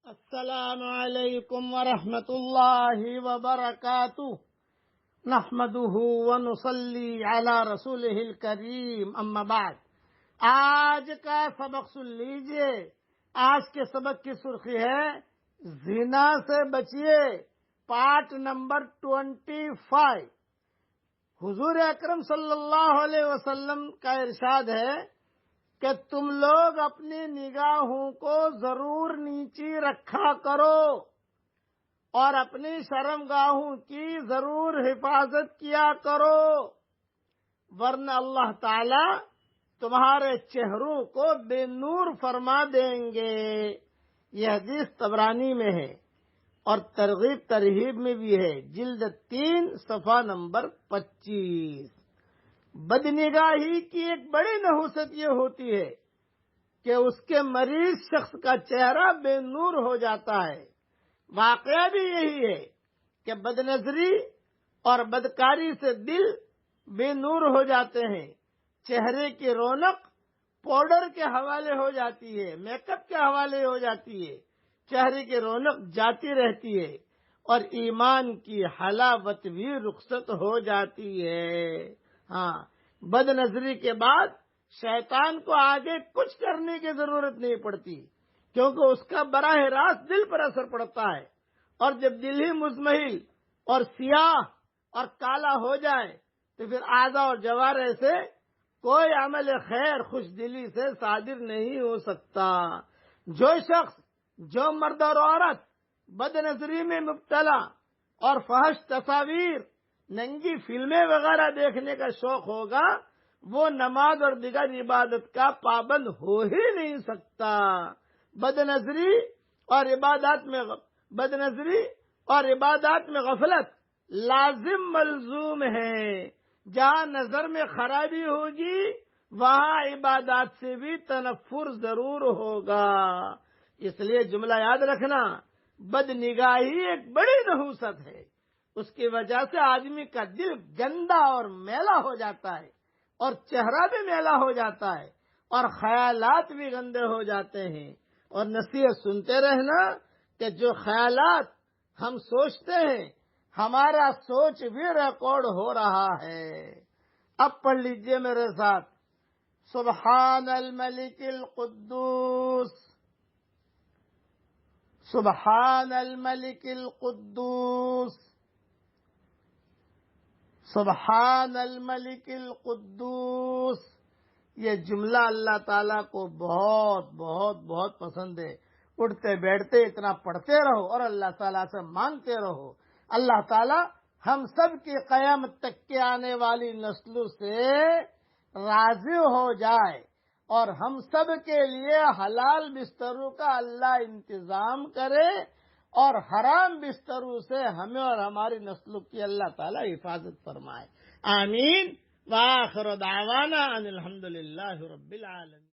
السلام علیکم ورحمۃ اللہ وبرکاتہ نحمده ونصلی علی رسولہ الکریم اما بعد۔ آج کا سبق سن لیجئے۔ آج کے سبق کی سرخی ہے زنا سے بچیے، پارٹ نمبر 25۔ حضور اکرم صلی اللہ علیہ وسلم کا ارشاد ہے کہ تم لوگ اپنی نگاہوں کو ضرور نیچی رکھا کرو اور اپنی شرمگاہوں کی ضرور حفاظت کیا کرو، ورنہ اللہ تعالی تمہارے چہروں کو بے نور فرما دیں گے۔ یہ حدیث طبرانی میں ہے اور ترغیب ترہیب میں بھی ہے، جلد 3 صفحہ نمبر 25۔ بدنگاہی کی ایک بڑی نحوست یہ ہوتی ہے کہ اس کے مریض شخص کا چہرہ بے نور ہو جاتا ہے۔ واقعہ بھی یہی ہے کہ بدنظری اور بدکاری سے دل بے نور ہو جاتے ہیں، چہرے کی رونق پاؤڈر کے حوالے ہو جاتی ہے، میک اپ کے حوالے ہو جاتی ہے، چہرے کی رونق جاتی رہتی ہے اور ایمان کی حلاوت بھی رخصت ہو جاتی ہے۔ ہاں، بد نظری کے بعد شیطان کو آگے کچھ کرنے کی ضرورت نہیں پڑتی، کیونکہ اس کا براہ راست دل پر اثر پڑتا ہے، اور جب دل ہی مزمحل اور سیاہ اور کالا ہو جائے تو پھر اعضاء اور جوارح سے کوئی عمل خیر خوش دلی سے صادر نہیں ہو سکتا۔ جو شخص، جو مرد اور عورت بد نظری میں مبتلا اور فحش تصاویر، ننگی فلمیں وغیرہ دیکھنے کا شوق ہوگا، وہ نماز اور دیگر عبادت کا پابند ہو ہی نہیں سکتا۔ بد نظری اور عبادات میں غفلت لازم ملزوم ہے۔ جہاں نظر میں خرابی ہوگی وہاں عبادات سے بھی تنفر ضرور ہوگا۔ اس لیے جملہ یاد رکھنا، بد نگاہی ایک بڑی نحوست ہے۔ اس کی وجہ سے آدمی کا دل گندا اور میلا ہو جاتا ہے، اور چہرہ بھی میلا ہو جاتا ہے، اور خیالات بھی گندے ہو جاتے ہیں۔ اور نصیحت سنتے رہنا کہ جو خیالات ہم سوچتے ہیں ہمارا سوچ بھی ریکارڈ ہو رہا ہے۔ اب پڑھ لیجئے میرے ساتھ، سبحان الملک القدوس، سبحان الملک القدوس، سبحان الملک القدوس۔ یہ جملہ اللہ تعالیٰ کو بہت بہت بہت پسند ہے۔ اٹھتے بیٹھتے اتنا پڑھتے رہو اور اللہ تعالیٰ سے مانگتے رہو۔ اللہ تعالیٰ ہم سب کی قیامت تک کے آنے والی نسلوں سے راضی ہو جائے اور ہم سب کے لیے حلال بستروں کا اللہ انتظام کرے، اور حرام بستروں سے ہمیں اور ہماری نسلوں کی اللہ تعالیٰ حفاظت فرمائے۔ آمین۔ وآخر دعوانا ان الحمد للہ رب العالمین۔